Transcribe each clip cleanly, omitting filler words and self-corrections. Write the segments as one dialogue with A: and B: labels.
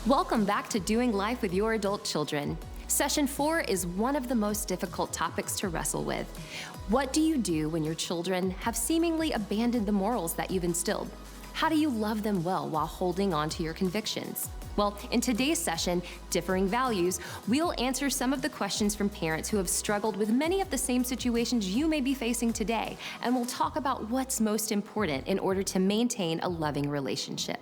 A: Welcome back to Doing Life with Your Adult Children. Session 4 is one of the most difficult topics to wrestle with. What do you do when your children have seemingly abandoned the morals that you've instilled? How do you love them well while holding on to your convictions? Well, in today's session, Differing Values, we'll answer some of the questions from parents who have struggled with many of the same situations you may be facing today, and we'll talk about what's most important in order to maintain a loving relationship.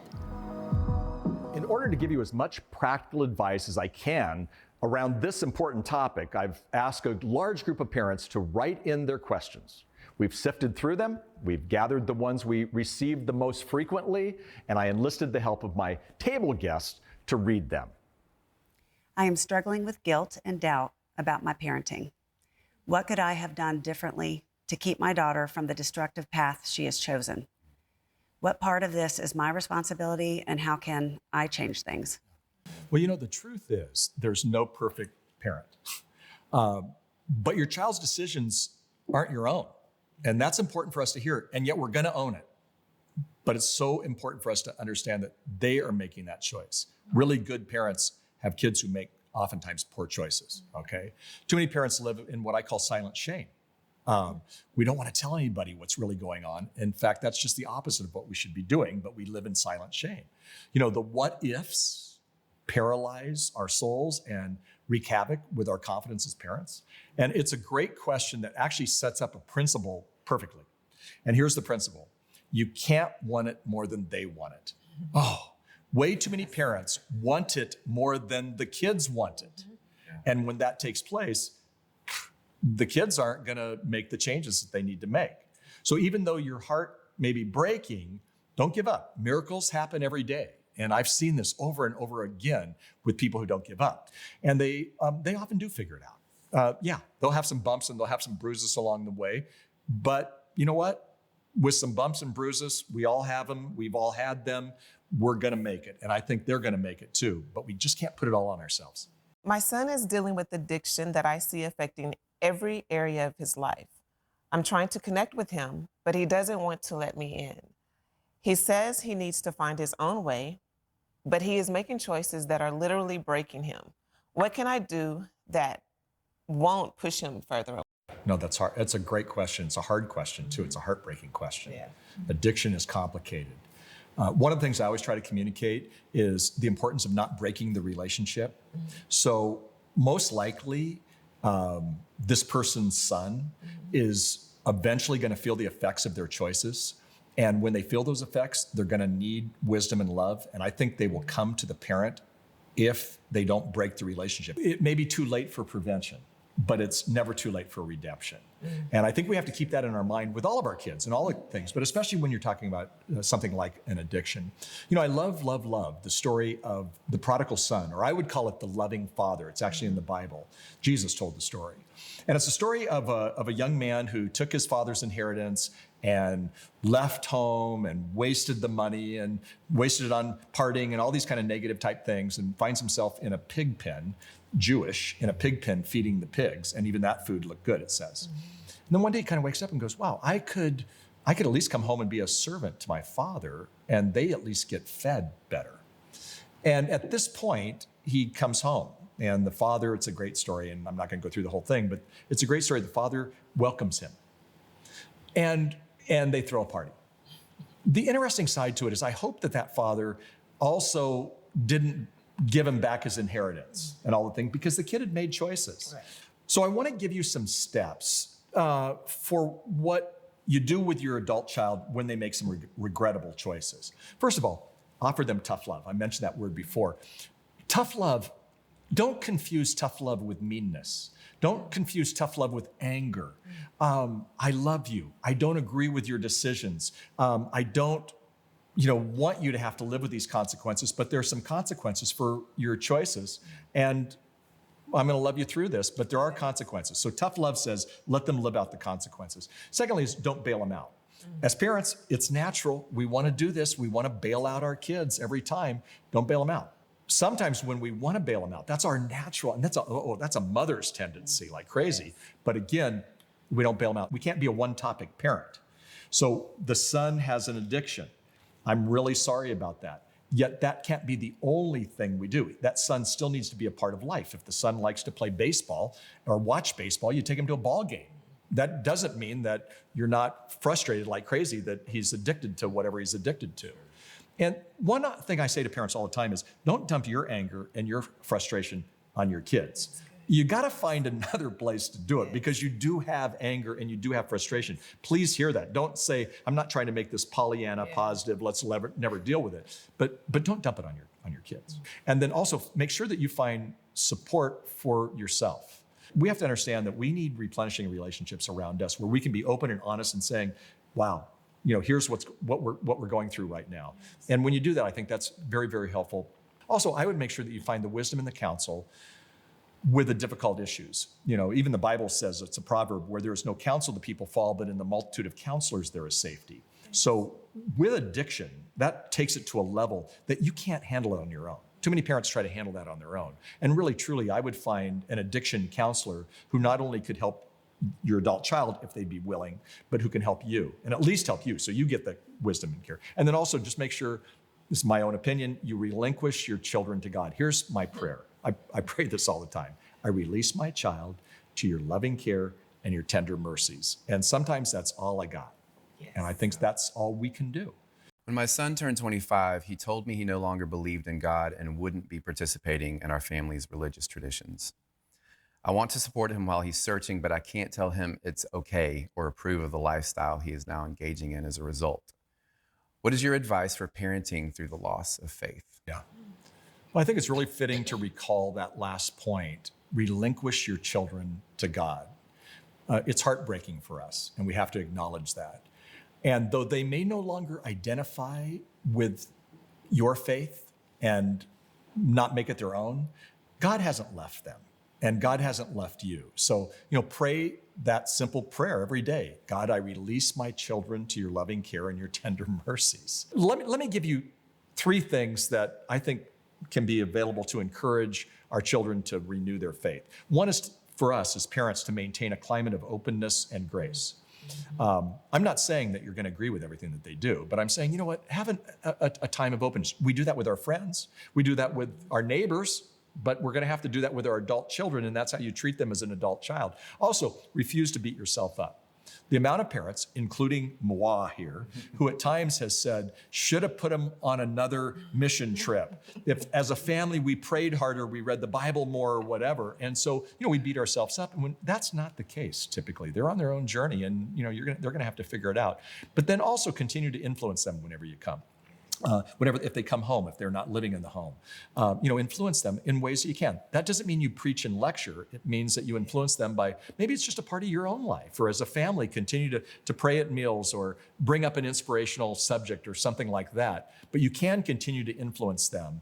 B: In order to give you as much practical advice as I can around this important topic, I've asked a large group of parents to write in their questions. We've sifted through them, we've gathered the ones we received the most frequently, and I enlisted the help of my table guests to read them.
C: I am struggling with guilt and doubt about my parenting. What could I have done differently to keep my daughter from the destructive path she has chosen? What part of this is my responsibility, and how can I change things?
D: Well, you know, the truth is there's no perfect parent. But your child's decisions aren't your own. And that's important for us to hear. And yet we're going to own it. But it's so important for us to understand that they are making that choice. Really good parents have kids who make oftentimes poor choices, okay? Too many parents live in what I call silent shame. We don't want to tell anybody what's really going on. In fact, that's just the opposite of what we should be doing, but we live in silent shame. You know, the what ifs paralyze our souls and wreak havoc with our confidence as parents. And it's a great question that actually sets up a principle perfectly. And here's the principle. You can't want it more than they want it. Oh, way too many parents want it more than the kids want it. And when that takes place, the kids aren't going to make the changes that they need to make. So even though your heart may be breaking, don't give up. Miracles happen every day. And I've seen this over and over again with people who don't give up. And they often do figure it out. They'll have some bumps and they'll have some bruises along the way. But you know what? With some bumps and bruises, we all have them. We've all had them. We're going to make it. And I think they're going to make it too. But we just can't put it all on ourselves.
E: My son is dealing with addiction that I see affecting every area of his life. I'm trying to connect with him, but he doesn't want to let me in. He says he needs to find his own way, but he is making choices that are literally breaking him. What can I do that won't push him further away?
D: No, that's hard. It's a great question. It's a hard question too. It's a heartbreaking question. Yeah. Addiction is complicated. One of the things I always try to communicate is the importance of not breaking the relationship. So most likely, this person's son is eventually going to feel the effects of their choices. And when they feel those effects, they're going to need wisdom and love. And I think they will come to the parent if they don't break the relationship. It may be too late for prevention, but it's never too late for redemption. And I think we have to keep that in our mind with all of our kids and all the things, but especially when you're talking about something like an addiction. You know, I love the story of the prodigal son, or I would call it the loving father. It's actually in the Bible. Jesus told the story. And it's a story of a young man who took his father's inheritance and left home and wasted the money and wasted it on partying and all these kind of negative type things, and finds himself in a pig pen, Jewish, in a pig pen feeding the pigs. And even that food looked good, it says. And then one day he kind of wakes up and goes, wow, I could at least come home and be a servant to my father, and they at least get fed better. And at this point, he comes home. And the father, it's a great story, and I'm not going to go through the whole thing, but it's a great story. The father welcomes him. And they throw a party. The interesting side to it is I hope that father also didn't give him back his inheritance and all the things, because the kid had made choices. Right. So I want to give you some steps for what you do with your adult child when they make some regrettable choices. First of all, offer them tough love. I mentioned that word before. Tough love, don't confuse tough love with meanness. Don't confuse tough love with anger. I love you. I don't agree with your decisions. I don't want you to have to live with these consequences, but there are some consequences for your choices. And I'm going to love you through this, but there are consequences. So tough love says, let them live out the consequences. Secondly is don't bail them out. As parents, it's natural. We want to do this. We want to bail out our kids every time. Don't bail them out. Sometimes when we want to bail them out, that's our natural, and that's a mother's tendency like crazy. But again, we don't bail them out. We can't be a one-topic parent. So the son has an addiction. I'm really sorry about that. Yet that can't be the only thing we do. That son still needs to be a part of life. If the son likes to play baseball or watch baseball, you take him to a ball game. That doesn't mean that you're not frustrated like crazy that he's addicted to whatever he's addicted to. And one thing I say to parents all the time is don't dump your anger and your frustration on your kids. You got to find another place to do it because you do have anger and you do have frustration. Please hear that. Don't say, I'm not trying to make this Pollyanna positive, let's never deal with it. But don't dump it on your kids. And then also make sure that you find support for yourself. We have to understand that we need replenishing relationships around us where we can be open and honest and saying, wow, here's what we're going through right now. And when you do that, I think that's very, very helpful. Also, I would make sure that you find the wisdom and the counsel with the difficult issues. Even the Bible says, it's a proverb, where there is no counsel, the people fall, but in the multitude of counselors, there is safety. So with addiction, that takes it to a level that you can't handle it on your own. Too many parents try to handle that on their own. And really, truly, I would find an addiction counselor who not only could help your adult child if they'd be willing, but who can help you and at least help you so you get the wisdom and care. And then also just make sure, this is my own opinion, you relinquish your children to God. Here's my prayer. I pray this all the time. I release my child to your loving care and your tender mercies. And sometimes that's all I got. Yes. And I think that's all we can do.
F: When my son turned 25, he told me he no longer believed in God and wouldn't be participating in our family's religious traditions. I want to support him while he's searching, but I can't tell him it's okay or approve of the lifestyle he is now engaging in as a result. What is your advice for parenting through the loss of faith?
D: Yeah. Well, I think it's really fitting to recall that last point, relinquish your children to God. It's heartbreaking for us, and we have to acknowledge that. And though they may no longer identify with your faith and not make it their own, God hasn't left them, and God hasn't left you. So, pray that simple prayer every day. God, I release my children to your loving care and your tender mercies. Let me give you 3 things that I think can be available to encourage our children to renew their faith. One is for us as parents to maintain a climate of openness and grace. I'm not saying that you're going to agree with everything that they do, but I'm saying, have a time of openness. We do that with our friends. We do that with our neighbors, but we're going to have to do that with our adult children, and that's how you treat them as an adult child. Also, refuse to beat yourself up. The amount of parents, including moi here, who at times has said, should have put them on another mission trip. If as a family we prayed harder, we read the Bible more or whatever. And so, we beat ourselves up. And that's not the case typically. They're on their own journey and they're going to have to figure it out. But then also continue to influence them whenever you come. If they come home, if they're not living in the home, influence them in ways that you can. That doesn't mean you preach and lecture. It means that you influence them by, maybe it's just a part of your own life, or as a family, continue to pray at meals or bring up an inspirational subject or something like that. But you can continue to influence them.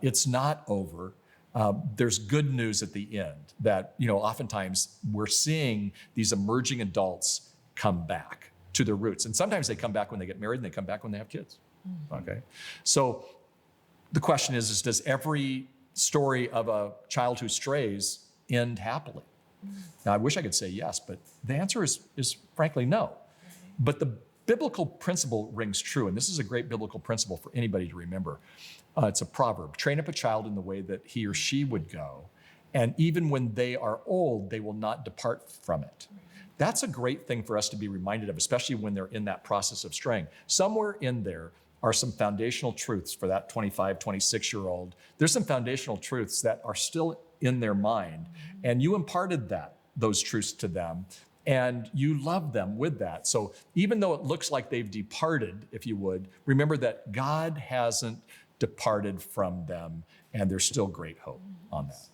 D: It's not over. There's good news at the end that, oftentimes we're seeing these emerging adults come back to their roots. And sometimes they come back when they get married and they come back when they have kids. Okay. So the question is does every story of a child who strays end happily? Now, I wish I could say yes, but the answer is frankly no. But the biblical principle rings true, and this is a great biblical principle for anybody to remember. It's a proverb: train up a child in the way that he or she would go, and even when they are old, they will not depart from it. That's a great thing for us to be reminded of, especially when they're in that process of straying. Somewhere in there are some foundational truths for that 25, 26-year-old. There's some foundational truths that are still in their mind. And you imparted those truths to them, and you love them with that. So even though it looks like they've departed, if you would, remember that God hasn't departed from them, and there's still great hope on that.